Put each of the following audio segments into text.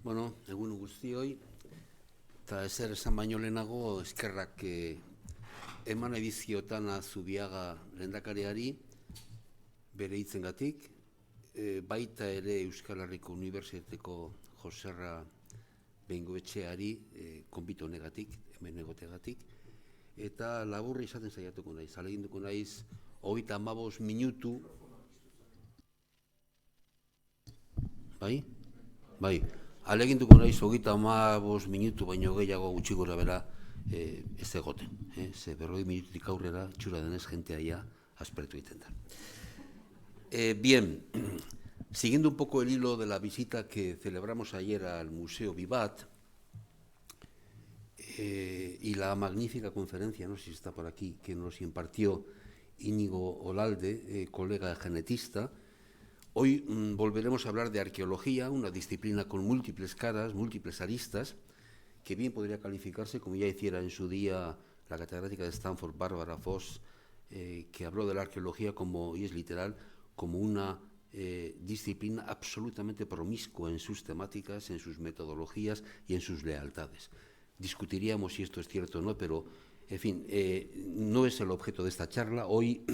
Bueno, egun guztioi, eta ezer esan baino lehenago eskerrak eman ediziotan Zubiaga lehendakariari bere hitzengatik, baita ere Euskal Herriko Unibertsitateko Joserra Bengoetxeari konbito honegatik, hemen egotegatik, eta laburri izaten saiatuko naiz, ahaleginduko naiz 35 minutu. Bai? Bai. Ahaleginduko naiz 35 minutu baino gehiago gutxi gora bera ez egoten. Ze 40 minututik aurrera txura denez jentea ya aspertu egiten da. Bien, siguiendo un poco el hilo de la visita que celebramos ayer al Museo Vivat y la magnífica conferencia, no sé si está por aquí, que nos impartió Íñigo Olalde, colega genetista. Hoy volveremos a hablar de arqueología, una disciplina con múltiples caras, múltiples aristas, que bien podría calificarse, como ya hiciera en su día la catedrática de Stanford, Bárbara Voss, que habló de la arqueología como, y es literal, como una disciplina absolutamente promiscua en sus temáticas, en sus metodologías y en sus lealtades. Discutiríamos si esto es cierto o no, pero, en fin, no es el objeto de esta charla. Hoy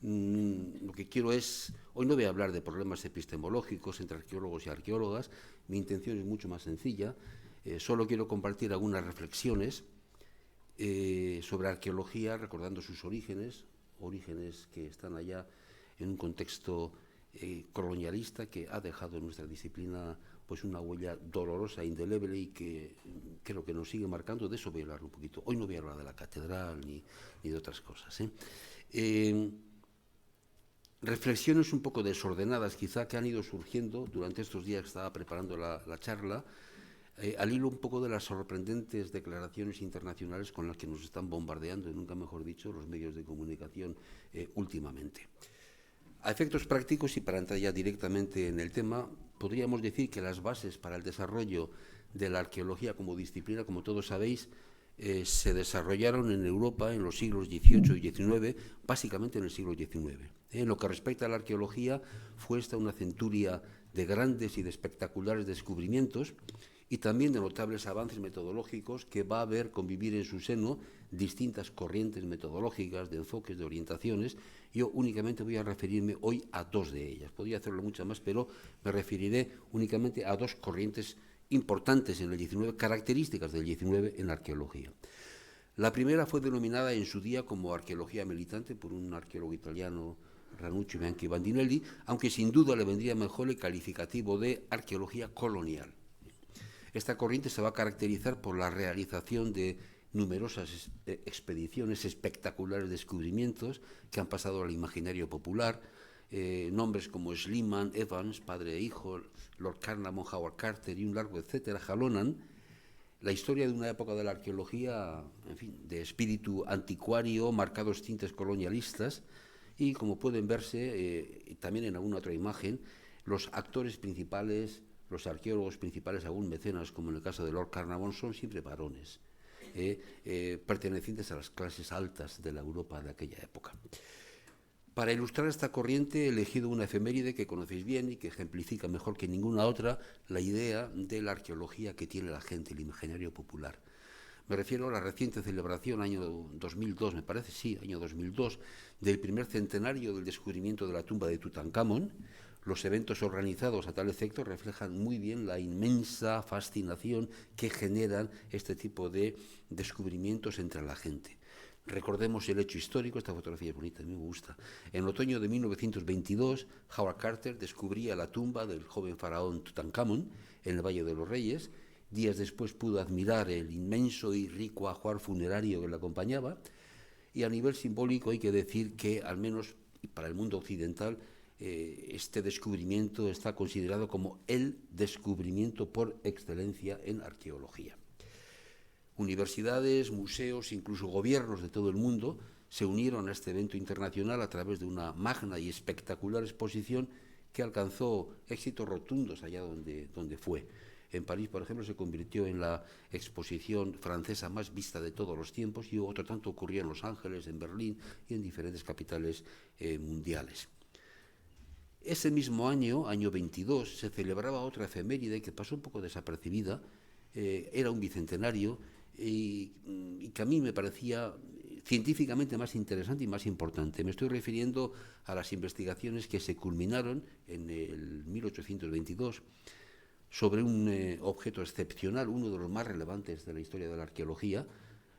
lo que quiero es, hoy no voy a hablar de problemas epistemológicos entre arqueólogos y arqueólogas, mi intención es mucho más sencilla, solo quiero compartir algunas reflexiones sobre arqueología, recordando sus orígenes que están allá en un contexto colonialista que ha dejado en nuestra disciplina pues una huella dolorosa, indeleble y que creo que nos sigue marcando. De eso voy a hablar un poquito. Hoy no voy a hablar de la catedral ni de otras cosas. Reflexiones un poco desordenadas quizá que han ido surgiendo durante estos días que estaba preparando la charla, al hilo un poco de las sorprendentes declaraciones internacionales con las que nos están bombardeando, nunca mejor dicho, los medios de comunicación últimamente. A efectos prácticos y para entrar ya directamente en el tema, podríamos decir que las bases para el desarrollo de la arqueología como disciplina, como todos sabéis, se desarrollaron en Europa en los siglos XVIII y XIX, básicamente en el siglo XIX. En lo que respecta a la arqueología, fue esta una centuria de grandes y de espectaculares descubrimientos y también de notables avances metodológicos que va a ver convivir en su seno distintas corrientes metodológicas, de enfoques, de orientaciones. Yo únicamente voy a referirme hoy a dos de ellas. Podría hacerlo muchas más, pero me referiré únicamente a dos corrientes importantes en el XIX, características del XIX en la arqueología. La primera fue denominada en su día como arqueología militante por un arqueólogo italiano, Ranuccio Bianchi Bandinelli, aunque sin duda le vendría mejor el calificativo de arqueología colonial. Esta corriente se va a caracterizar por la realización de numerosas expediciones, espectaculares descubrimientos que han pasado al imaginario popular, nombres como Schliemann, Evans, padre e hijo, Lord Carnarvon, Howard Carter y un largo etcétera, jalonan la historia de una época de la arqueología, en fin, de espíritu anticuario, marcados tintes colonialistas, y como pueden verse, también en alguna otra imagen, los actores principales, los arqueólogos principales, aún mecenas, como en el caso de Lord Carnarvon, son siempre varones, pertenecientes a las clases altas de la Europa de aquella época. Para ilustrar esta corriente he elegido una efeméride que conocéis bien y que ejemplifica mejor que ninguna otra la idea de la arqueología que tiene la gente, el imaginario popular. Me refiero a la reciente celebración, año 2002, me parece, sí, año 2002, del primer centenario del descubrimiento de la tumba de Tutankamón. Los eventos organizados a tal efecto reflejan muy bien la inmensa fascinación que generan este tipo de descubrimientos entre la gente. Recordemos el hecho histórico, esta fotografía es bonita, a mí me gusta. En el otoño de 1922, Howard Carter descubría la tumba del joven faraón Tutankamón en el Valle de los Reyes. Días después pudo admirar el inmenso y rico ajuar funerario que le acompañaba. Y a nivel simbólico hay que decir que, al menos para el mundo occidental, este descubrimiento está considerado como el descubrimiento por excelencia en arqueología. Universidades, museos, incluso gobiernos de todo el mundo se unieron a este evento internacional a través de una magna y espectacular exposición que alcanzó éxitos rotundos allá donde fue. En París, por ejemplo, se convirtió en la exposición francesa más vista de todos los tiempos y otro tanto ocurrió en Los Ángeles, en Berlín y en diferentes capitales mundiales. Ese mismo año, año 22, se celebraba otra efeméride que pasó un poco desapercibida, era un bicentenario y que a mí me parecía científicamente más interesante y más importante. Me estoy refiriendo a las investigaciones que se culminaron en el 1822 sobre un objeto excepcional, uno de los más relevantes de la historia de la arqueología,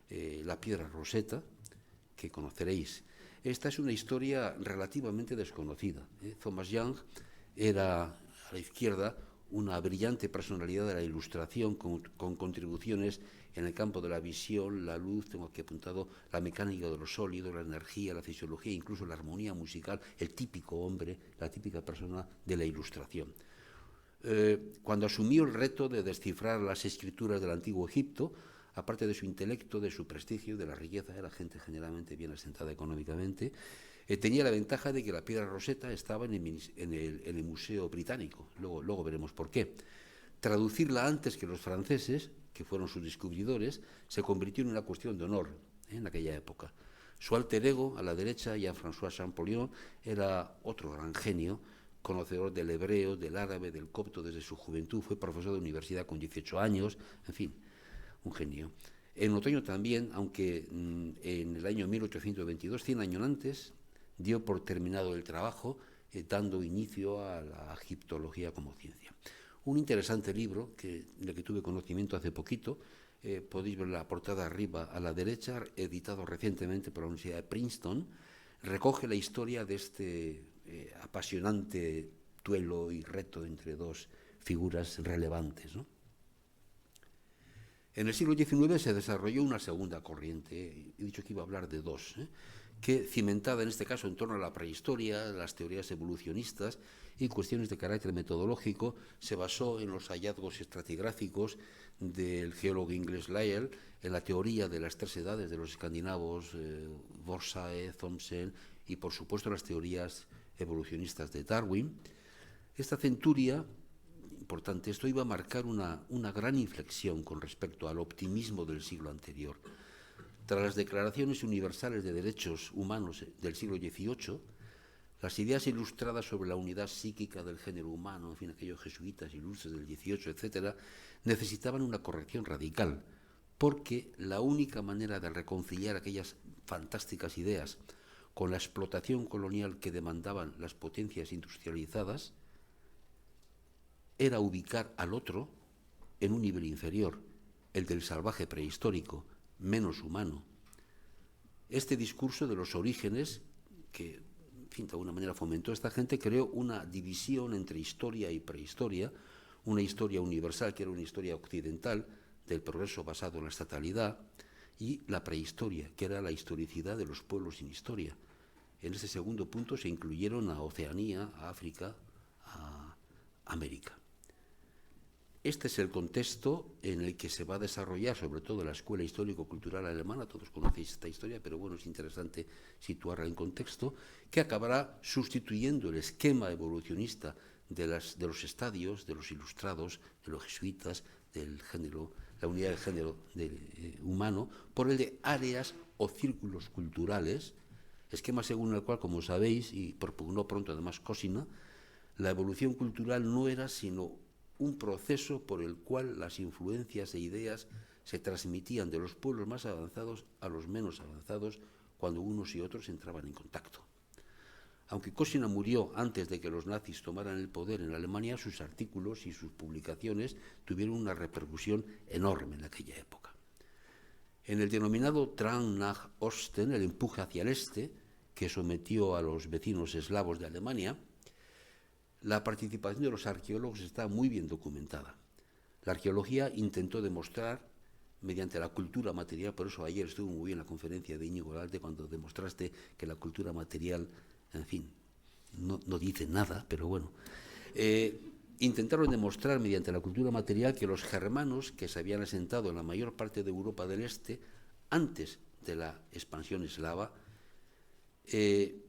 la piedra Rosetta, que conoceréis. Esta es una historia relativamente desconocida. Thomas Young era, a la izquierda, una brillante personalidad de la ilustración con contribuciones en el campo de la visión, la luz, tengo aquí apuntado la mecánica de los sólidos, la energía, la fisiología, incluso la armonía musical, el típico hombre, la típica persona de la ilustración. Cuando asumió el reto de descifrar las escrituras del antiguo Egipto, aparte de su intelecto, de su prestigio, de la riqueza, era gente generalmente bien asentada económicamente, tenía la ventaja de que la piedra Rosetta estaba en el Museo Británico. Luego veremos por qué. Traducirla antes que los franceses, que fueron sus descubridores, se convirtió en una cuestión de honor en aquella época. Su alter ego, a la derecha, Jean-François Champollion, era otro gran genio, conocedor del hebreo, del árabe, del copto desde su juventud, fue profesor de universidad con 18 años, en fin, un genio. En otoño también, aunque en el año 1822, 100 años antes, dio por terminado el trabajo, dando inicio a la egiptología como ciencia. Un interesante libro, del que tuve conocimiento hace poquito, podéis ver la portada arriba a la derecha, editado recientemente por la Universidad de Princeton, recoge la historia de este apasionante duelo y reto entre dos figuras relevantes, ¿no? En el siglo XIX se desarrolló una segunda corriente, he dicho que iba a hablar de dos, que cimentada en este caso en torno a la prehistoria, las teorías evolucionistas y cuestiones de carácter metodológico, se basó en los hallazgos estratigráficos del geólogo inglés Lyell, en la teoría de las tres edades de los escandinavos, Forsyth, Thomsen, y por supuesto las teorías evolucionistas de Darwin. Esta centuria, importante, esto iba a marcar una gran inflexión con respecto al optimismo del siglo anterior. Tras las declaraciones universales de derechos humanos del siglo XVIII, las ideas ilustradas sobre la unidad psíquica del género humano, en fin, aquellos jesuitas ilustres del XVIII, etcétera, necesitaban una corrección radical, porque la única manera de reconciliar aquellas fantásticas ideas con la explotación colonial que demandaban las potencias industrializadas era ubicar al otro en un nivel inferior, el del salvaje prehistórico, menos humano. Este discurso de los orígenes, que en fin, de alguna manera fomentó esta gente, creó una división entre historia y prehistoria, una historia universal, que era una historia occidental, del progreso basado en la estatalidad, y la prehistoria, que era la historicidad de los pueblos sin historia. En ese segundo punto se incluyeron a Oceanía, a África, a América. Este es el contexto en el que se va a desarrollar, sobre todo la Escuela Histórico-Cultural Alemana. Todos conocéis esta historia, pero bueno, es interesante situarla en contexto, que acabará sustituyendo el esquema evolucionista de los estadios, de los ilustrados, de los jesuitas, del género, la unidad del género humano, por el de áreas o círculos culturales, esquema según el cual, como sabéis, y propugnó pronto además Cosina, la evolución cultural no era sino un proceso por el cual las influencias e ideas se transmitían de los pueblos más avanzados a los menos avanzados cuando unos y otros entraban en contacto. Aunque Cosina murió antes de que los nazis tomaran el poder en Alemania, sus artículos y sus publicaciones tuvieron una repercusión enorme en aquella época. En el denominado Drang nach Osten, el empuje hacia el este, que sometió a los vecinos eslavos de Alemania, la participación de los arqueólogos está muy bien documentada. La arqueología intentó demostrar, mediante la cultura material, por eso ayer estuvo muy bien la conferencia de Íñigo Galde cuando demostraste que la cultura material, en fin, no dice nada, pero bueno, intentaron demostrar mediante la cultura material que los germanos, que se habían asentado en la mayor parte de Europa del Este, antes de la expansión eslava, he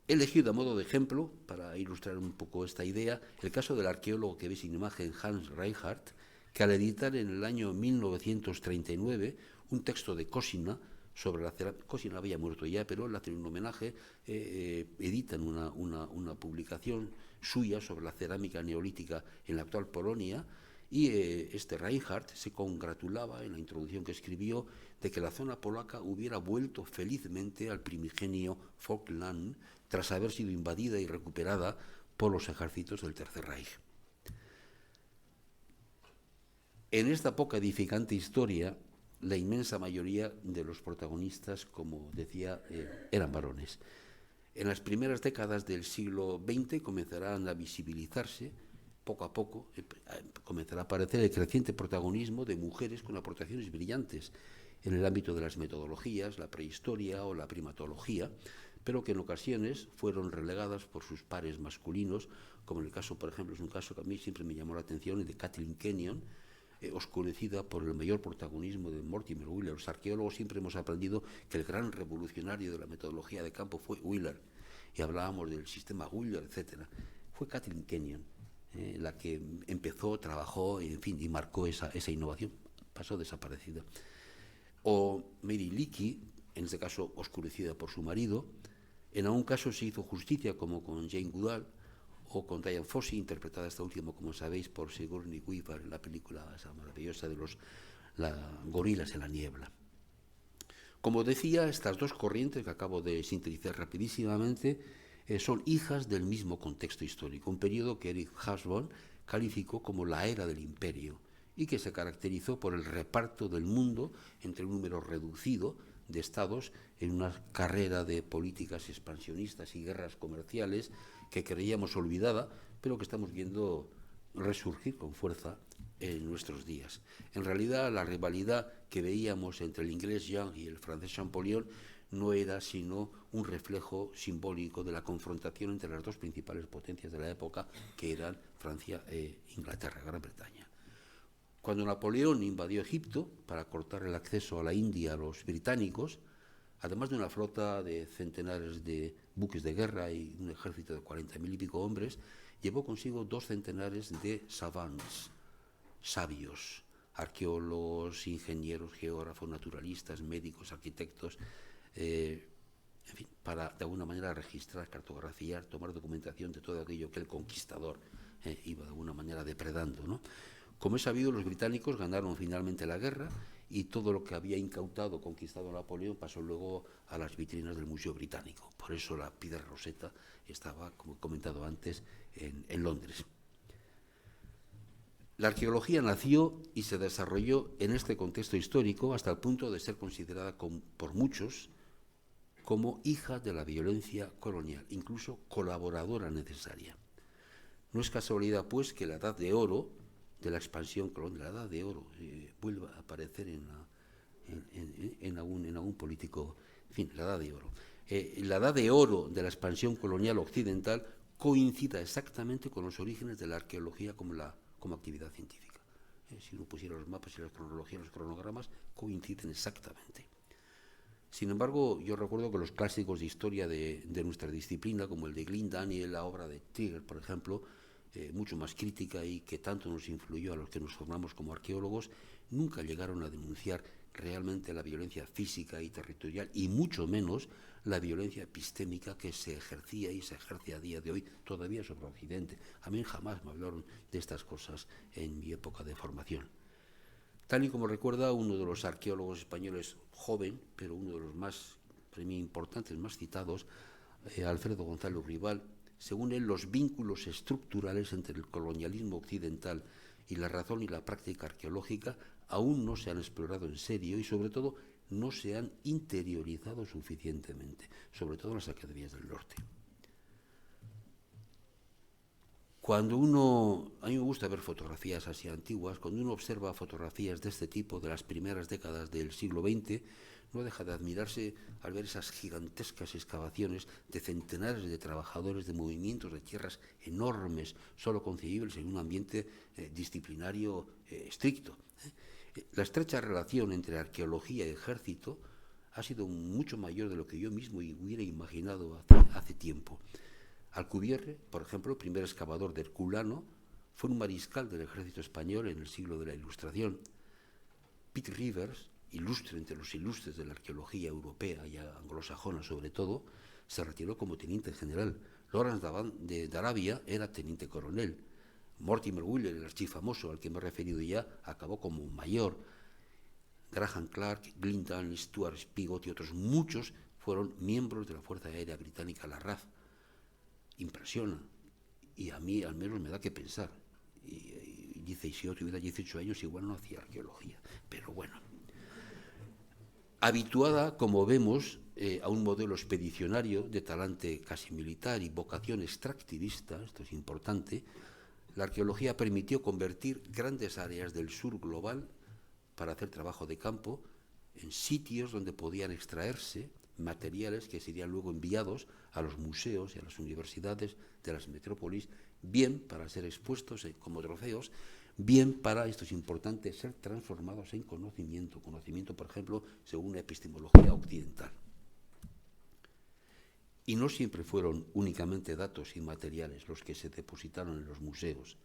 elegido a modo de ejemplo, para ilustrar un poco esta idea, el caso del arqueólogo que veis en imagen, Hans Reinhardt, que al editar en el año 1939 un texto de Cosina sobre la cerámica. Cosin había muerto ya, pero le hacen un homenaje, editan una publicación suya sobre la cerámica neolítica en la actual Polonia, y este Reinhardt se congratulaba en la introducción que escribió de que la zona polaca hubiera vuelto felizmente al primigenio Folkland tras haber sido invadida y recuperada por los ejércitos del Tercer Reich. En esta poca edificante historia, la inmensa mayoría de los protagonistas, como decía, eran varones. En las primeras décadas del siglo XX comenzarán a visibilizarse, poco a poco, comenzará a aparecer el creciente protagonismo de mujeres con aportaciones brillantes en el ámbito de las metodologías, la prehistoria o la primatología, pero que en ocasiones fueron relegadas por sus pares masculinos, como en el caso, por ejemplo, es un caso que a mí siempre me llamó la atención, el de Kathleen Kenyon, oscurecida por el mayor protagonismo de Mortimer Wheeler. Los arqueólogos siempre hemos aprendido que el gran revolucionario de la metodología de campo fue Wheeler, y hablábamos del sistema Wheeler, etc. Fue Kathleen Kenyon la que empezó, trabajó, en fin, y marcó esa innovación. Pasó desaparecida. O Mary Leakey, en este caso oscurecida por su marido. En algún caso se hizo justicia, como con Jane Goodall, o con Diane Fossey, interpretada esta última, como sabéis, por Sigourney Weaver, en la película esa maravillosa de los gorilas en la niebla. Como decía, estas dos corrientes que acabo de sintetizar rapidísimamente son hijas del mismo contexto histórico, un periodo que Eric Hobsbawm calificó como la era del imperio y que se caracterizó por el reparto del mundo entre un número reducido de estados en una carrera de políticas expansionistas y guerras comerciales que creíamos olvidada, pero que estamos viendo resurgir con fuerza en nuestros días. En realidad, la rivalidad que veíamos entre el inglés Young y el francés Champollion no era sino un reflejo simbólico de la confrontación entre las dos principales potencias de la época, que eran Francia e Inglaterra, Gran Bretaña. Cuando Napoleón invadió Egipto para cortar el acceso a la India a los británicos, además de una flota de centenares de buques de guerra y un ejército de 40.000 y pico hombres, llevó consigo 2 centenares de savants, sabios, arqueólogos, ingenieros, geógrafos, naturalistas, médicos, arquitectos, en fin, para de alguna manera registrar, cartografiar, tomar documentación de todo aquello que el conquistador iba de alguna manera depredando, ¿no? Como es sabido, los británicos ganaron finalmente la guerra y todo lo que había incautado, conquistado Napoleón, pasó luego a las vitrinas del Museo Británico. Por eso la piedra Rosetta estaba, como he comentado antes, en Londres. La arqueología nació y se desarrolló en este contexto histórico hasta el punto de ser considerada por muchos como hija de la violencia colonial, incluso colaboradora necesaria. No es casualidad, pues, que la Edad de Oro de la expansión colonial, la Edad de Oro, vuelva a aparecer en algún político, en fin, la Edad de Oro. La Edad de Oro de la expansión colonial occidental coincida exactamente con los orígenes de la arqueología como actividad científica. Si uno pusiera los mapas y las cronologías, los cronogramas, coinciden exactamente. Sin embargo, yo recuerdo que los clásicos de historia de nuestra disciplina, como el de Glyn Daniel, la obra de Trigger, por ejemplo, mucho más crítica y que tanto nos influyó a los que nos formamos como arqueólogos, nunca llegaron a denunciar realmente la violencia física y territorial, y mucho menos la violencia epistémica que se ejercía y se ejerce a día de hoy todavía sobre Occidente. A mí jamás me hablaron de estas cosas en mi época de formación. Tal y como recuerda uno de los arqueólogos españoles joven, pero uno de los más, para mí, importantes, más citados, Alfredo González Rival, según él, los vínculos estructurales entre el colonialismo occidental y la razón y la práctica arqueológica aún no se han explorado en serio y, sobre todo, no se han interiorizado suficientemente, sobre todo en las academias del norte. Cuando a mí me gusta ver fotografías así antiguas, cuando uno observa fotografías de este tipo de las primeras décadas del siglo XX, no deja de admirarse al ver esas gigantescas excavaciones de centenares de trabajadores, de movimientos de tierras enormes, solo concebibles en un ambiente disciplinario estricto. La estrecha relación entre arqueología y ejército ha sido mucho mayor de lo que yo mismo hubiera imaginado hace tiempo. Alcubierre, por ejemplo, el primer excavador de Herculano, fue un mariscal del ejército español en el siglo de la Ilustración. Pitt Rivers, ilustre entre los ilustres de la arqueología europea y anglosajona sobre todo, se retiró como teniente general. Lawrence de Arabia era teniente coronel. Mortimer Wheeler, el archifamoso al que me he referido ya, acabó como mayor. Graham Clark, Glinton, Stuart Spigot y otros muchos fueron miembros de la Fuerza Aérea Británica, la RAF. Impresiona. Y a mí al menos me da que pensar. Y dice, si yo tuviera 18 años igual no hacía arqueología. Pero bueno. Habituada, como vemos, a un modelo expedicionario de talante casi militar y vocación extractivista, esto es importante, la arqueología permitió convertir grandes áreas del sur global para hacer trabajo de campo en sitios donde podían extraerse materiales que serían luego enviados a los museos y a las universidades de las metrópolis, bien para ser expuestos como trofeos, bien para, esto es importante, ser transformados en conocimiento, por ejemplo, según la epistemología occidental. Y no siempre fueron únicamente datos y materiales los que se depositaron en los museos.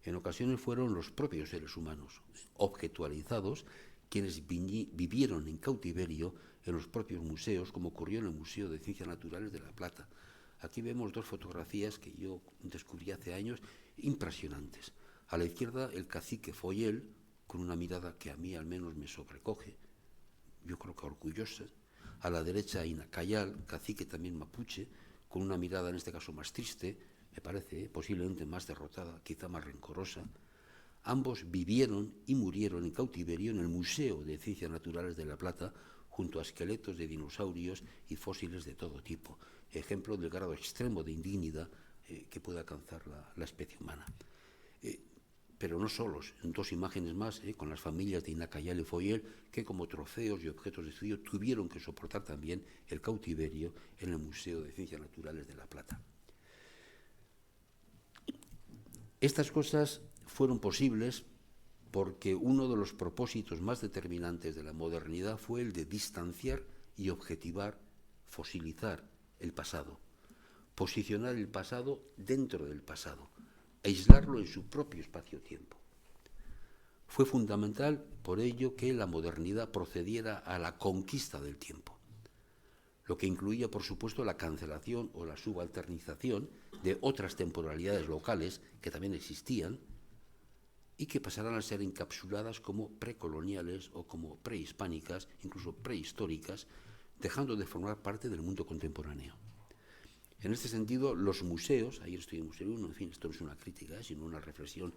En ocasiones fueron los propios seres humanos, objetualizados, quienes vivieron en cautiverio en los propios museos, como ocurrió en el Museo de Ciencias Naturales de La Plata. Aquí vemos dos fotografías que yo descubrí hace años, impresionantes. A la izquierda, el cacique Foyel, con una mirada que a mí al menos me sobrecoge, yo creo que orgullosa. A la derecha, Inacayal, cacique también mapuche, con una mirada en este caso más triste, me parece, posiblemente más derrotada, quizá más rencorosa. Ambos vivieron y murieron en cautiverio en el Museo de Ciencias Naturales de La Plata, junto a esqueletos de dinosaurios y fósiles de todo tipo, ejemplo del grado extremo de indignidad que puede alcanzar la especie humana. Pero no solos, en dos imágenes más, con las familias de Inacayal y Foyel, que como trofeos y objetos de estudio tuvieron que soportar también el cautiverio en el Museo de Ciencias Naturales de La Plata. Estas cosas fueron posibles porque uno de los propósitos más determinantes de la modernidad fue el de distanciar y objetivar, fosilizar el pasado, posicionar el pasado dentro del pasado, aislarlo en su propio espacio-tiempo. Fue fundamental, por ello, que la modernidad procediera a la conquista del tiempo, lo que incluía, por supuesto, la cancelación o la subalternización de otras temporalidades locales que también existían y que pasarán a ser encapsuladas como precoloniales o como prehispánicas, incluso prehistóricas, dejando de formar parte del mundo contemporáneo. En este sentido, los museos, ayer estoy en Museo 1, en fin, esto no es una crítica, sino una reflexión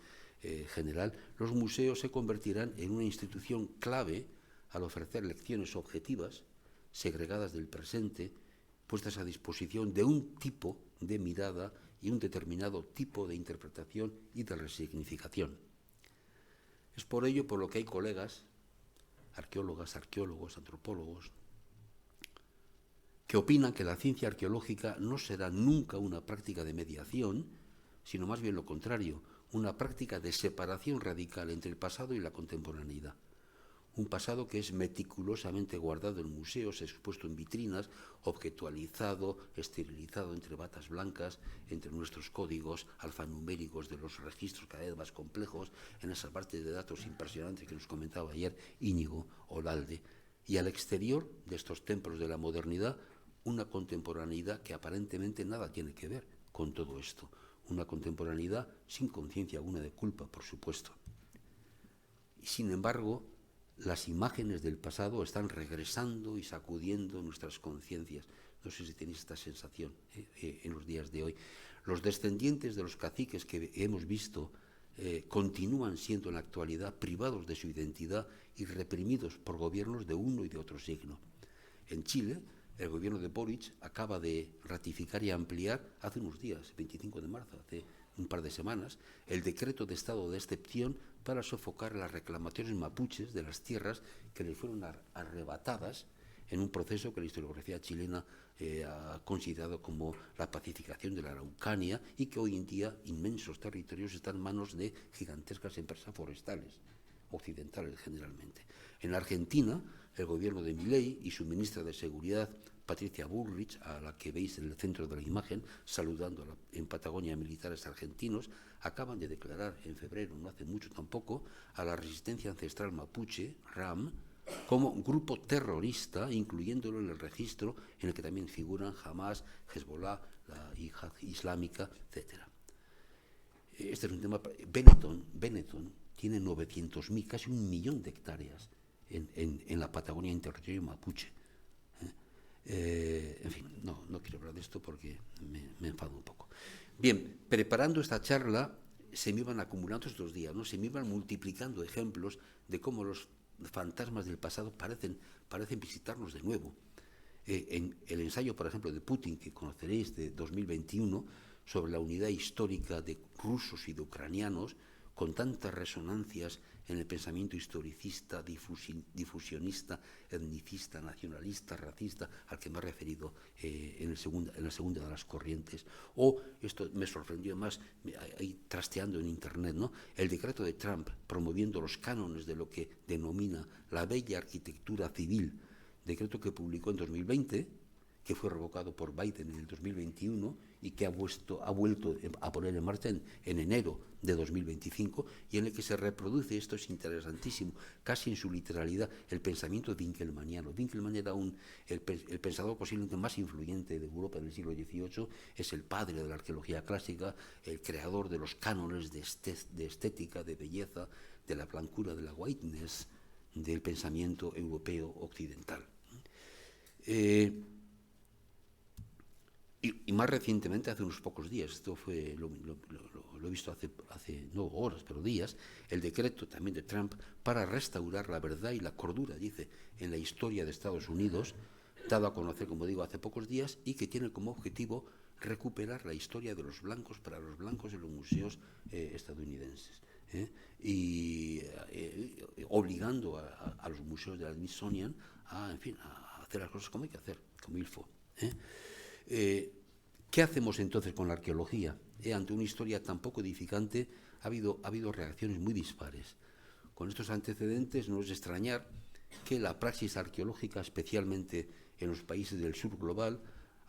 general, los museos se convertirán en una institución clave al ofrecer lecciones objetivas, segregadas del presente, puestas a disposición de un tipo de mirada y un determinado tipo de interpretación y de resignificación. Es por ello por lo que hay colegas, arqueólogas, arqueólogos, antropólogos, que opinan que la ciencia arqueológica no será nunca una práctica de mediación, sino más bien lo contrario, una práctica de separación radical entre el pasado y la contemporaneidad. Un pasado que es meticulosamente guardado en museos, expuesto en vitrinas, objetualizado, esterilizado entre batas blancas, entre nuestros códigos alfanuméricos de los registros cada vez más complejos, en esa parte de datos impresionantes que nos comentaba ayer Íñigo Olalde, y al exterior de estos templos de la modernidad, una contemporaneidad que aparentemente nada tiene que ver con todo esto, una contemporaneidad sin conciencia alguna de culpa, por supuesto. Y sin embargo, las imágenes del pasado están regresando y sacudiendo nuestras conciencias. No sé si tenéis esta sensación en los días de hoy. Los descendientes de los caciques que hemos visto continúan siendo en la actualidad privados de su identidad y reprimidos por gobiernos de uno y de otro signo. En Chile, el gobierno de Boric acaba de ratificar y ampliar hace unos días, 25 de marzo, hace un par de semanas, el decreto de estado de excepción para sofocar las reclamaciones mapuches de las tierras que les fueron arrebatadas en un proceso que la historiografía chilena ha considerado como la pacificación de la Araucanía y que hoy en día inmensos territorios están en manos de gigantescas empresas forestales, occidentales generalmente. En Argentina, el gobierno de Milei y su ministra de Seguridad, Patricia Bullrich, a la que veis en el centro de la imagen, saludando en Patagonia a militares argentinos, acaban de declarar en febrero, no hace mucho tampoco, a la resistencia ancestral mapuche, RAM, como grupo terrorista, incluyéndolo en el registro en el que también figuran Hamas, Hezbollah, la Yihad Islámica, etc. Este es un tema. Benetton tiene 900.000, casi 1.000.000 de hectáreas en la Patagonia, en territorio mapuche. En fin, no quiero hablar de esto porque me enfado un poco. Bien, preparando esta charla se me iban acumulando estos días, ¿no? Se me iban multiplicando ejemplos de cómo los fantasmas del pasado parecen visitarnos de nuevo. En el ensayo, por ejemplo, de Putin, que conoceréis, de 2021, sobre la unidad histórica de rusos y de ucranianos, con tantas resonancias en el pensamiento historicista, difusionista, etnicista, nacionalista, racista, al que me he referido en la segunda de las corrientes. O, esto me sorprendió más, ahí trasteando en Internet, ¿no? El decreto de Trump promoviendo los cánones de lo que denomina la bella arquitectura civil, decreto que publicó en 2020, que fue revocado por Biden en el 2021 y que ha vuelto a poner en marcha en enero de 2025, y en el que se reproduce, esto es interesantísimo, casi en su literalidad, el pensamiento winkelmanniano. Winkelmann era el pensador posiblemente más influyente de Europa en el siglo XVIII, es el padre de la arqueología clásica, el creador de los cánones de estética, de belleza, de la blancura, de la whiteness, del pensamiento europeo occidental. Y más recientemente, hace unos pocos días, esto fue, lo he visto hace no horas, pero días, el decreto también de Trump para restaurar la verdad y la cordura, dice, en la historia de Estados Unidos, dado a conocer, como digo, hace pocos días, y que tiene como objetivo recuperar la historia de los blancos para los blancos en los museos estadounidenses. Y obligando a los museos de la Smithsonian a, en fin, a hacer las cosas como hay que hacer, como il faut. ¿Qué hacemos entonces con la arqueología? Ante una historia tan poco edificante ha habido reacciones muy dispares. Con estos antecedentes no es de extrañar que la praxis arqueológica, especialmente en los países del sur global,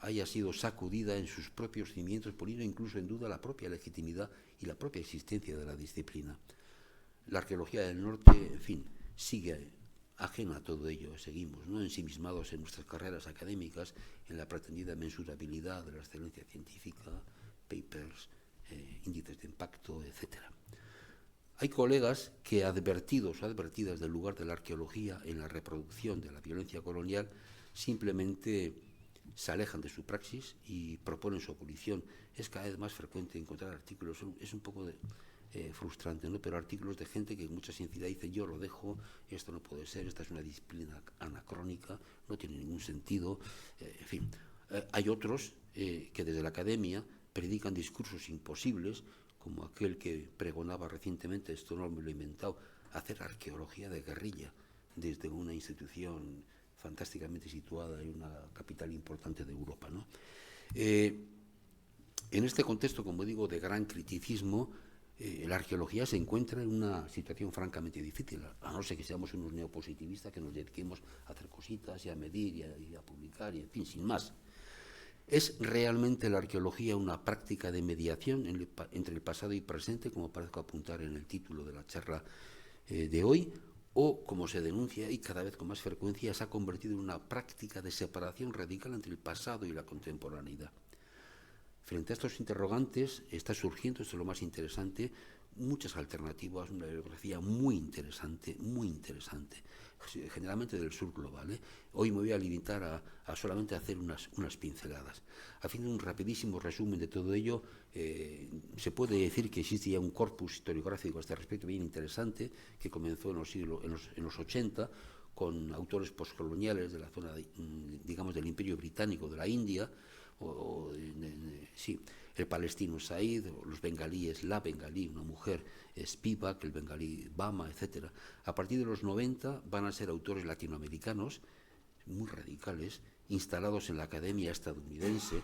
haya sido sacudida en sus propios cimientos, poniendo incluso en duda la propia legitimidad y la propia existencia de la disciplina. La arqueología del norte, en fin, sigue ajena a todo ello. Seguimos, ¿no?, ensimismados en nuestras carreras académicas, en la pretendida mensurabilidad de la excelencia científica, papers, índices de impacto, etc. Hay colegas que, advertidos o advertidas del lugar de la arqueología en la reproducción de la violencia colonial, simplemente se alejan de su praxis y proponen su abolición. Es cada vez más frecuente encontrar artículos, es un poco frustrante, ¿no?, pero artículos de gente que con mucha sinceridad dice: yo lo dejo, esto no puede ser, esta es una disciplina anacrónica, no tiene ningún sentido, en fin. Hay otros que desde la academia predican discursos imposibles, como aquel que pregonaba recientemente, esto no me lo he inventado, hacer arqueología de guerrilla desde una institución fantásticamente situada en una capital importante de Europa, ¿no? En este contexto, como digo, de gran criticismo, la arqueología se encuentra en una situación francamente difícil, a no ser que seamos unos neopositivistas que nos dediquemos a hacer cositas y a medir y a publicar, y en fin, sin más. ¿Es realmente la arqueología una práctica de mediación entre el pasado y presente, como parezco apuntar en el título de la charla de hoy? ¿O, como se denuncia y cada vez con más frecuencia, se ha convertido en una práctica de separación radical entre el pasado y la contemporaneidad? Frente a estos interrogantes está surgiendo, esto es lo más interesante, muchas alternativas, una bibliografía muy interesante, generalmente del sur global. Hoy me voy a limitar a solamente hacer unas pinceladas. A fin de un rapidísimo resumen de todo ello, se puede decir que existe ya un corpus historiográfico a este respecto bien interesante, que comenzó en los 80, con autores postcoloniales de la zona, digamos, del Imperio Británico, de la India, sí, el palestino Said, los bengalíes, la bengalí, una mujer, Spivak, el bengalí Bama, etc. A partir de los 90 van a ser autores latinoamericanos muy radicales, instalados en la academia estadounidense,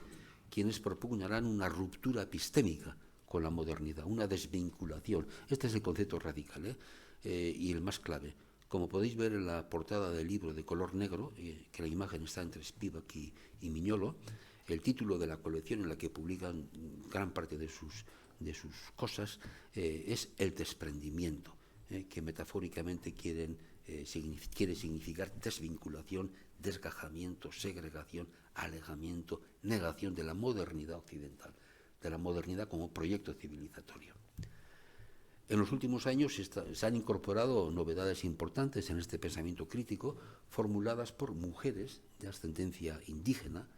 quienes propugnarán una ruptura epistémica con la modernidad, una desvinculación. Este es el concepto radical, y el más clave. Como podéis ver en la portada del libro de color negro, que la imagen está entre Spivak y Miñolo, el título de la colección en la que publican gran parte de sus cosas es El desprendimiento, que metafóricamente quieren quiere significar desvinculación, desgajamiento, segregación, alejamiento, negación de la modernidad occidental, de la modernidad como proyecto civilizatorio. En los últimos años se han incorporado novedades importantes en este pensamiento crítico, formuladas por mujeres de ascendencia indígena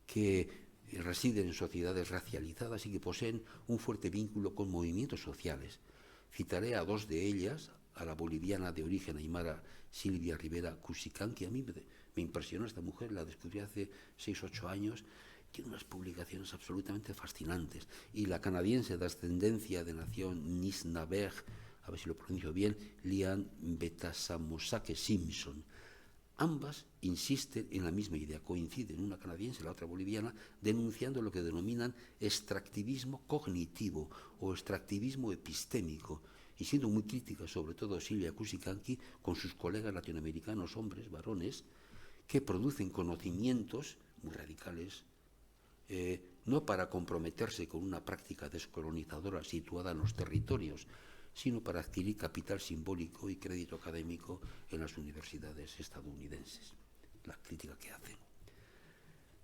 que residen en sociedades racializadas y que poseen un fuerte vínculo con movimientos sociales. Citaré a dos de ellas, a la boliviana de origen aymara Silvia Rivera Cusicán, que a mí me impresionó esta mujer, la descubrí hace 6 o 8 años, tiene unas publicaciones absolutamente fascinantes, y la canadiense de ascendencia de nación Nisnabeg, a ver si lo pronuncio bien, Lian Betasamosake Simpson. Ambas insisten en la misma idea, coinciden, una canadiense y la otra boliviana, denunciando lo que denominan extractivismo cognitivo o extractivismo epistémico, y siendo muy crítica, sobre todo Silvia Cusicanqui, con sus colegas latinoamericanos, hombres, varones, que producen conocimientos muy radicales, no para comprometerse con una práctica descolonizadora situada en los territorios, sino para adquirir capital simbólico y crédito académico en las universidades estadounidenses, la crítica que hacen.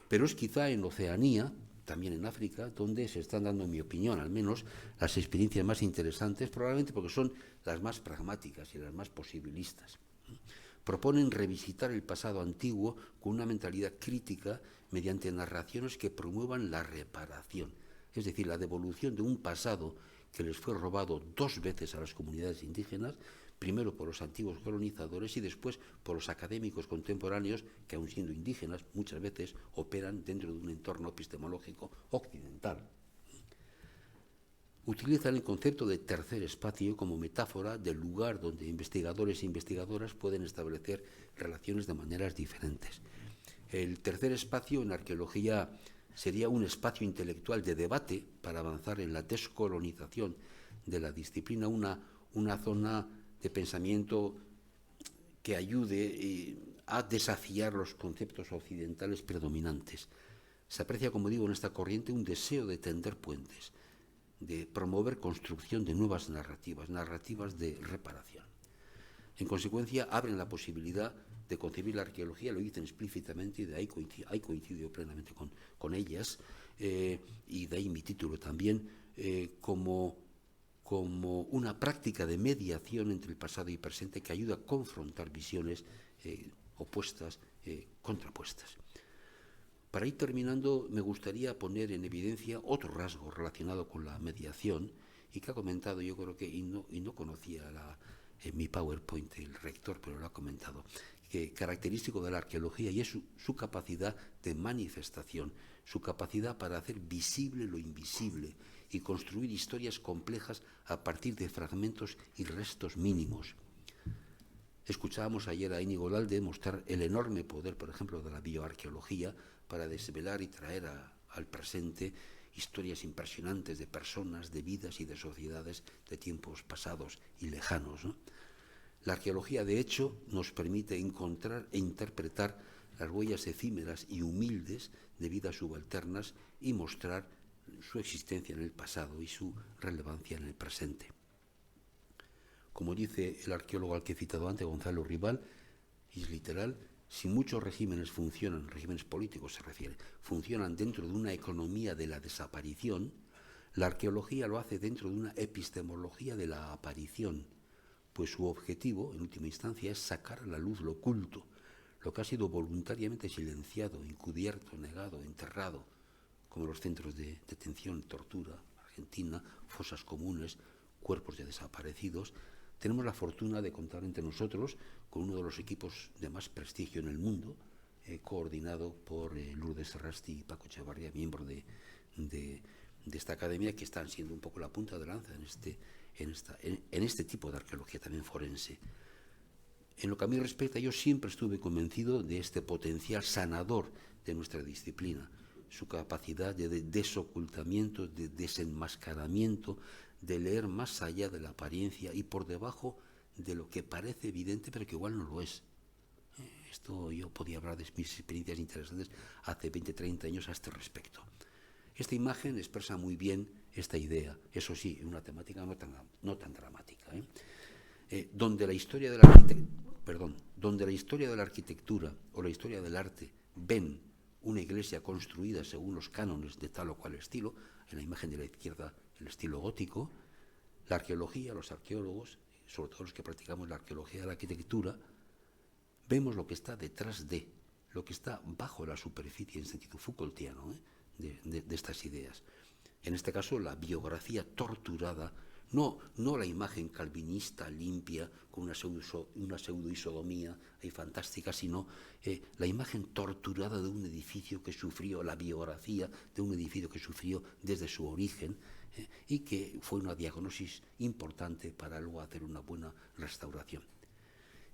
Pero es quizá en Oceanía, también en África, donde se están dando, en mi opinión, al menos, las experiencias más interesantes, probablemente porque son las más pragmáticas y las más posibilistas. Proponen revisitar el pasado antiguo con una mentalidad crítica mediante narraciones que promuevan la reparación, es decir, la devolución de un pasado que les fue robado 2 veces a las comunidades indígenas, primero por los antiguos colonizadores y después por los académicos contemporáneos que, aun siendo indígenas, muchas veces operan dentro de un entorno epistemológico occidental. Utilizan el concepto de tercer espacio como metáfora del lugar donde investigadores e investigadoras pueden establecer relaciones de maneras diferentes. El tercer espacio en arqueología sería un espacio intelectual de debate para avanzar en la descolonización de la disciplina, una zona de pensamiento que ayude a desafiar los conceptos occidentales predominantes. Se aprecia, como digo, en esta corriente un deseo de tender puentes, de promover construcción de nuevas narrativas, narrativas de reparación. En consecuencia, abren la posibilidad de concebir la arqueología, lo dicen explícitamente, y de ahí coincido plenamente con ellas, y de ahí mi título también, como una práctica de mediación entre el pasado y presente que ayuda a confrontar visiones opuestas, contrapuestas. Para ir terminando, me gustaría poner en evidencia otro rasgo relacionado con la mediación y que ha comentado, yo creo que, y no conocía mi PowerPoint el rector, pero lo ha comentado, que característico de la arqueología, y es su capacidad de manifestación, su capacidad para hacer visible lo invisible y construir historias complejas a partir de fragmentos y restos mínimos. Escuchábamos ayer a Íñigo Lalde mostrar el enorme poder, por ejemplo, de la bioarqueología para desvelar y traer al presente historias impresionantes de personas, de vidas y de sociedades de tiempos pasados y lejanos, ¿no? La arqueología, de hecho, nos permite encontrar e interpretar las huellas efímeras y humildes de vidas subalternas y mostrar su existencia en el pasado y su relevancia en el presente. Como dice el arqueólogo al que he citado antes, Gonzalo Rival, y es literal, si muchos regímenes funcionan, regímenes políticos se refiere, funcionan dentro de una economía de la desaparición, la arqueología lo hace dentro de una epistemología de la aparición, pues su objetivo, en última instancia, es sacar a la luz lo oculto, lo que ha sido voluntariamente silenciado, encubierto, negado, enterrado, como los centros de detención, tortura, Argentina, fosas comunes, cuerpos de desaparecidos. Tenemos la fortuna de contar entre nosotros con uno de los equipos de más prestigio en el mundo, coordinado por Lourdes Serrasti y Paco Echevarría, miembros de esta academia, que están siendo un poco la punta de lanza en este tipo de arqueología también forense. En lo que a mí respecta, yo siempre estuve convencido de este potencial sanador de nuestra disciplina, su capacidad de desocultamiento, de desenmascaramiento, de leer más allá de la apariencia y por debajo de lo que parece evidente, pero que igual no lo es. Esto yo podía hablar de mis experiencias interesantes hace 20, 30 años a este respecto. Esta imagen expresa muy bien esta idea, eso sí, en una temática no tan dramática, donde la historia de la arquitectura... donde la historia de la arquitectura o la historia del arte ven una iglesia construida según los cánones de tal o cual estilo, en la imagen de la izquierda el estilo gótico, la arqueología, los arqueólogos, sobre todo los que practicamos la arqueología de la arquitectura, vemos lo que está detrás de, lo que está bajo la superficie en sentido Foucaultiano, de estas ideas. En este caso, la biografía torturada, no la imagen calvinista limpia con una pseudoisodomía fantástica, sino la imagen torturada de un edificio que sufrió, la biografía de un edificio que sufrió desde su origen y que fue una diagnosis importante para luego hacer una buena restauración.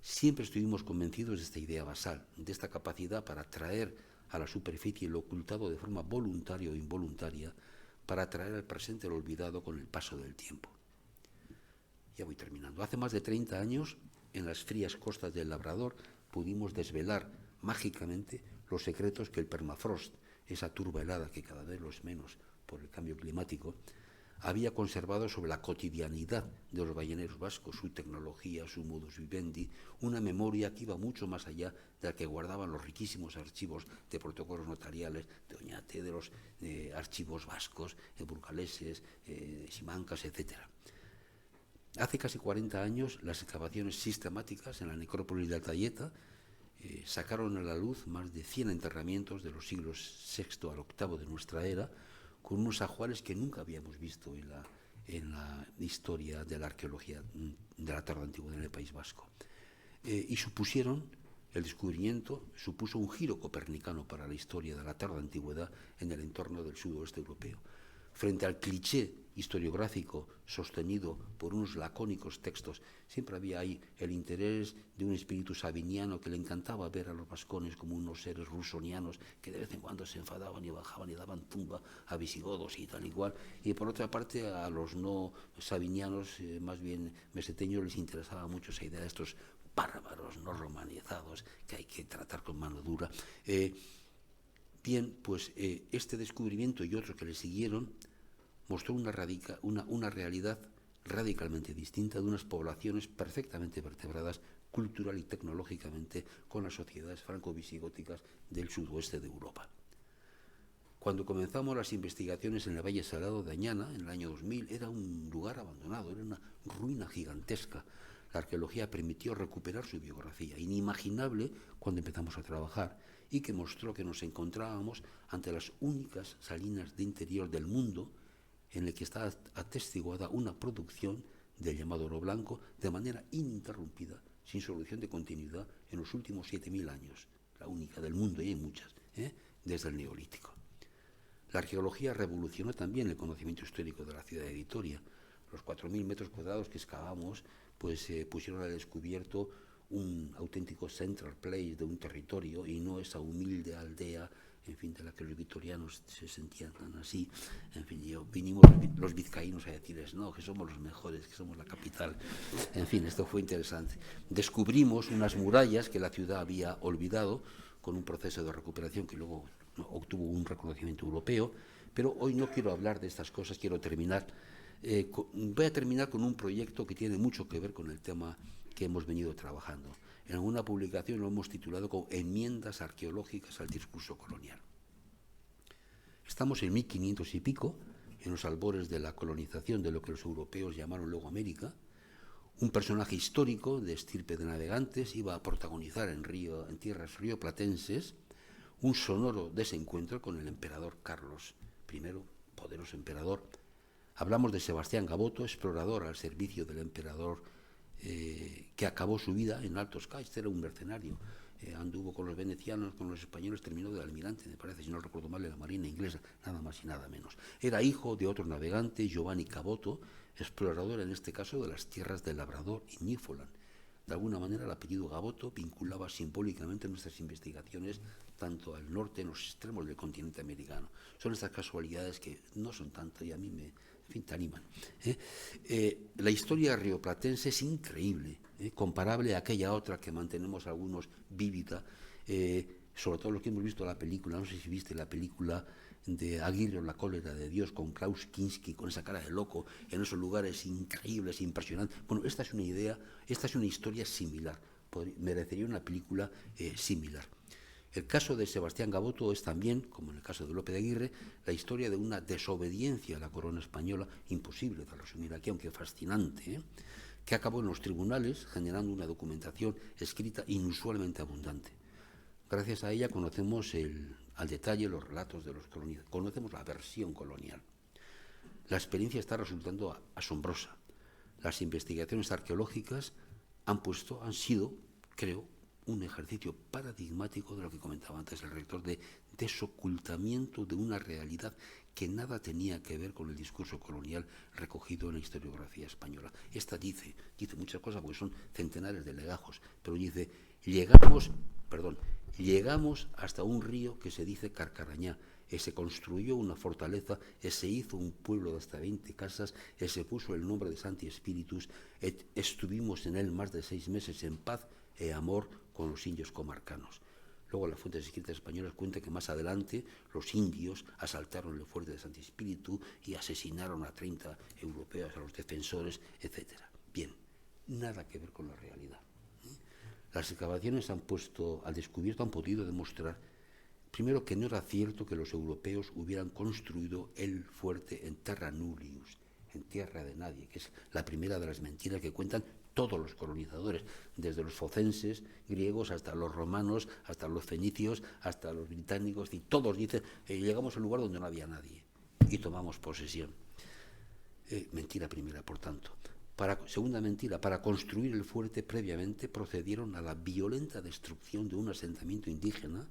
Siempre estuvimos convencidos de esta idea basal, de esta capacidad para traer a la superficie lo ocultado de forma voluntaria o involuntaria, para traer al presente lo olvidado con el paso del tiempo. Ya voy terminando. Hace más de 30 años, en las frías costas del Labrador, pudimos desvelar mágicamente los secretos que el permafrost, esa turba helada que cada vez lo es menos por el cambio climático, había conservado sobre la cotidianidad de los balleneros vascos, su tecnología, su modus vivendi, una memoria que iba mucho más allá de la que guardaban los riquísimos archivos de protocolos notariales de Oñate, de los archivos vascos, burgaleses, simancas, etc. Hace casi 40 años, las excavaciones sistemáticas en la necrópolis de Altayeta sacaron a la luz más de 100 enterramientos de los siglos VI al VIII de nuestra era, con unos ajuares que nunca habíamos visto en la historia de la arqueología de la tarde antigua en el País Vasco. Y el descubrimiento supuso un giro copernicano para la historia de la tarde antigüedad en el entorno del sudoeste europeo. Frente al cliché historiográfico sostenido por unos lacónicos textos, siempre había ahí el interés de un espíritu sabiniano que le encantaba ver a los vascones como unos seres rusonianos que de vez en cuando se enfadaban y bajaban y daban tumba a visigodos y tal igual. Y por otra parte a los no sabinianos, más bien meseteños, les interesaba mucho esa idea de estos bárbaros no romanizados que hay que tratar con mano dura. Este descubrimiento y otros que le siguieron mostró una realidad radicalmente distinta de unas poblaciones perfectamente vertebradas cultural y tecnológicamente con las sociedades franco-visigóticas del sudoeste de Europa. Cuando comenzamos las investigaciones en el Valle Salado de Añana, en el año 2000, era un lugar abandonado, era una ruina gigantesca. La arqueología permitió recuperar su biografía, inimaginable cuando empezamos a trabajar, y que mostró que nos encontrábamos ante las únicas salinas de interior del mundo en el que está atestiguada una producción del llamado oro blanco de manera ininterrumpida, sin solución de continuidad, en los últimos 7.000 años, la única del mundo, y hay muchas, desde el Neolítico. La arqueología revolucionó también el conocimiento histórico de la ciudad de Vitoria. Los 4.000 metros cuadrados que excavamos pusieron al descubierto un auténtico central place de un territorio y no esa humilde aldea, en fin, de la que los vitorianos se sentían tan así. En fin, vinimos los vizcaínos a decirles, no, que somos los mejores, que somos la capital. En fin, esto fue interesante. Descubrimos unas murallas que la ciudad había olvidado con un proceso de recuperación que luego obtuvo un reconocimiento europeo, pero hoy no quiero hablar de estas cosas, quiero terminar. Voy a terminar con un proyecto que tiene mucho que ver con el tema que hemos venido trabajando. En alguna publicación lo hemos titulado como Enmiendas arqueológicas al discurso colonial. Estamos en 1500 y pico, en los albores de la colonización de lo que los europeos llamaron luego América. Un personaje histórico de estirpe de navegantes iba a protagonizar en tierras rioplatenses un sonoro desencuentro con el emperador Carlos I, poderoso emperador. Hablamos de Sebastián Gaboto, explorador al servicio del emperador, que acabó su vida en Altos Cais, era un mercenario. Anduvo con los venecianos, con los españoles, terminó de almirante, me parece, si no recuerdo mal, de la Marina inglesa, nada más y nada menos. Era hijo de otro navegante, Giovanni Caboto, explorador en este caso de las tierras del Labrador y Newfoundland. De alguna manera el apellido Gaboto vinculaba simbólicamente nuestras investigaciones tanto al norte, en los extremos del continente americano. Son estas casualidades que no son tanto y a mí te animan. La historia rioplatense es increíble, comparable a aquella otra que mantenemos algunos vívida, sobre todo los que hemos visto la película. No sé si viste la película de Aguirre o la cólera de Dios, con Klaus Kinski, con esa cara de loco, en esos lugares increíbles, impresionantes. Bueno, esta es una historia similar. merecería una película similar. El caso de Sebastián Gaboto es también, como en el caso de Lope de Aguirre, la historia de una desobediencia a la corona española, imposible de resumir aquí, aunque fascinante, que acabó en los tribunales generando una documentación escrita inusualmente abundante. Gracias a ella conocemos al detalle los relatos de los colonizadores, conocemos la versión colonial. La experiencia está resultando asombrosa. Las investigaciones arqueológicas han sido, creo, un ejercicio paradigmático de lo que comentaba antes el rector, de desocultamiento de una realidad que nada tenía que ver con el discurso colonial recogido en la historiografía española. Esta dice muchas cosas porque son centenares de legajos, pero dice, llegamos hasta un río que se dice Carcarañá, se construyó una fortaleza, se hizo un pueblo de hasta 20 casas, se puso el nombre de Santi Spiritus, estuvimos en él más de 6 meses en paz e amor con los indios comarcanos. Luego las fuentes escritas españolas cuentan que más adelante los indios asaltaron el fuerte de Santi Spiritu y asesinaron a 30 europeos, a los defensores, etc. Bien, nada que ver con la realidad. Las excavaciones han puesto al descubierto, han podido demostrar, primero, que no era cierto que los europeos hubieran construido el fuerte en terra nullius, en tierra de nadie, que es la primera de las mentiras que cuentan todos los colonizadores, desde los focenses griegos hasta los romanos, hasta los fenicios, hasta los británicos, y todos dicen, llegamos a un lugar donde no había nadie y tomamos posesión. Mentira primera, por tanto. Segunda mentira, para construir el fuerte previamente procedieron a la violenta destrucción de un asentamiento indígena,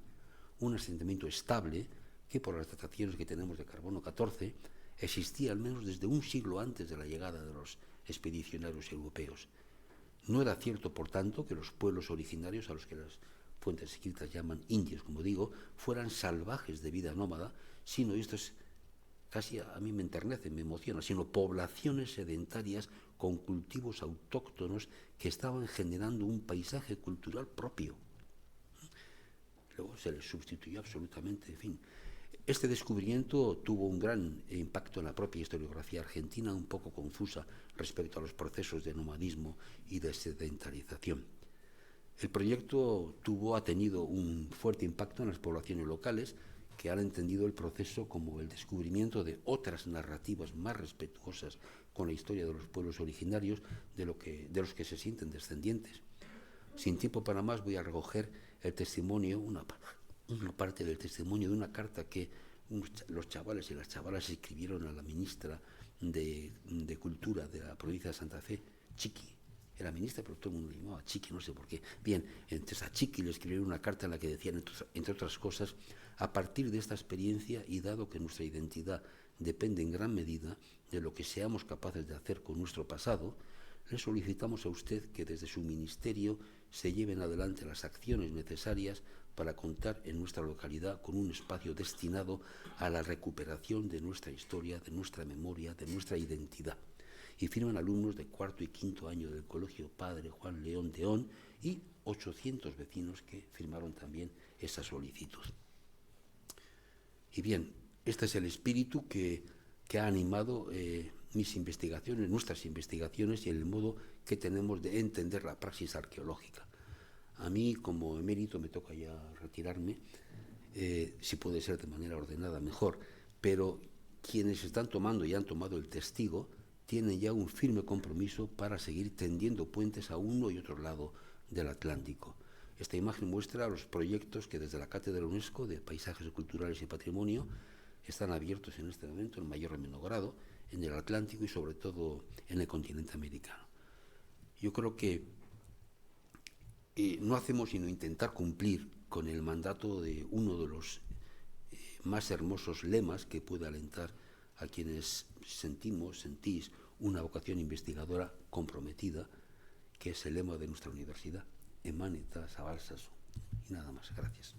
un asentamiento estable, que por las dataciones que tenemos de carbono 14, existía al menos desde un siglo antes de la llegada de los expedicionarios europeos. No era cierto, por tanto, que los pueblos originarios, a los que las fuentes escritas llaman indios, como digo, fueran salvajes de vida nómada, sino, y esto es casi a mí me enternece, me emociona, sino poblaciones sedentarias con cultivos autóctonos que estaban generando un paisaje cultural propio. Luego se les sustituyó absolutamente, en fin. Este descubrimiento tuvo un gran impacto en la propia historiografía argentina, un poco confusa respecto a los procesos de nomadismo y de sedentarización. El proyecto ha tenido un fuerte impacto en las poblaciones locales, que han entendido el proceso como el descubrimiento de otras narrativas más respetuosas con la historia de los pueblos originarios de los que se sienten descendientes. Sin tiempo para más, voy a recoger el testimonio, una parte del testimonio de una carta que los chavales y las chavalas escribieron a la ministra de Cultura de la provincia de Santa Fe, Chiqui. Era ministra, pero todo el mundo le llamaba Chiqui, no sé por qué. Bien, entonces a Chiqui le escribieron una carta en la que decían, entre otras cosas, a partir de esta experiencia y dado que nuestra identidad depende en gran medida de lo que seamos capaces de hacer con nuestro pasado, le solicitamos a usted que desde su ministerio se lleven adelante las acciones necesarias para contar en nuestra localidad con un espacio destinado a la recuperación de nuestra historia, de nuestra memoria, de nuestra identidad. Y firman alumnos de cuarto y quinto año del Colegio Padre Juan León de On y 800 vecinos que firmaron también esa solicitud. Y bien, este es el espíritu que ha animado mis investigaciones, nuestras investigaciones y el modo que tenemos de entender la praxis arqueológica. A mí, como emérito, me toca ya retirarme, si puede ser de manera ordenada, mejor, pero quienes están tomando y han tomado el testigo tienen ya un firme compromiso para seguir tendiendo puentes a uno y otro lado del Atlántico. Esta imagen muestra los proyectos que desde la Cátedra UNESCO de Paisajes Culturales y Patrimonio están abiertos en este momento, en mayor o menor grado, en el Atlántico y sobre todo en el continente americano. Yo creo que no hacemos sino intentar cumplir con el mandato de uno de los más hermosos lemas que puede alentar a quienes sentís una vocación investigadora comprometida, que es el lema de nuestra universidad, Emanita Sabalsasu. Y nada más, gracias.